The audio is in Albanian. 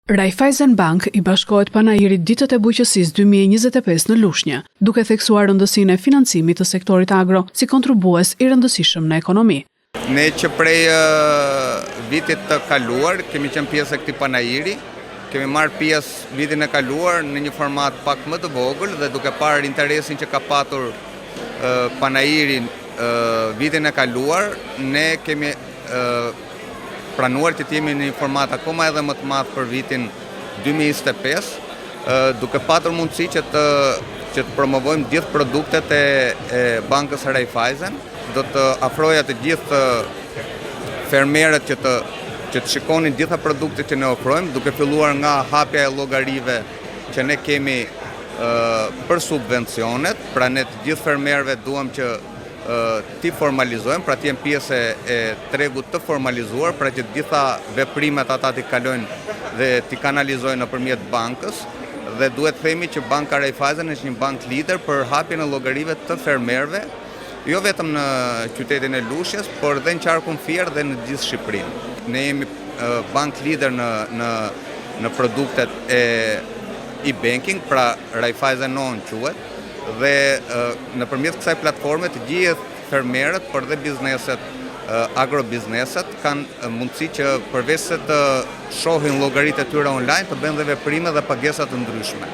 Raiffeisen Bank i bashkohet panairit Ditët e Bujqësisë 2025 në Lushnjë, duke theksuar rëndësinë e financimit të sektorit agro si kontribues i rëndësishëm në ekonomi. Ne që prej vitit të kaluar kemi qenë pjesë e këtij panairi, kemi marrë pjesë vitin e kaluar në një format pak më të vogël dhe duke parë interesin që ka patur panairi vitin e kaluar, ne kemi pranuar që t'jemi në një format akoma edhe më të madh për vitin 2025, duke patur mundësi që të promovojmë gjithë produktet e bankës Raiffeisen. Do të afroja të gjithë fermerët që të shikonin gjitha produktet që ne ofrojmë, duke filluar nga hapja e llogarive që ne kemi për subvencionet, pra ne të gjithë fermerëve duam që ti formalizojmë, pra t'jem pjesë e tregut të formalizuar, pra që gjitha veprimet ata t'i kalojnë dhe t'i kanalizojnë nëpërmjet bankës, dhe duhet themi që Banka Raiffeisen është një bankë lider për hapjen e llogarive të fermerëve, jo vetëm në qytetin e Lushnjës, por edhe në qarkun Fier dhe në gjithë Shqipërinë. Ne jemi bankë lider në produktet e e-banking, pra Raiffeisen On quhet, dhe nëpërmjet kësaj platforme të gjithë fermerët, por dhe bizneset, agrobizneset kanë mundësi që përveç se të shohin llogaritë e tyre online, të bëjnë dhe veprime dhe pagesa të ndryshme.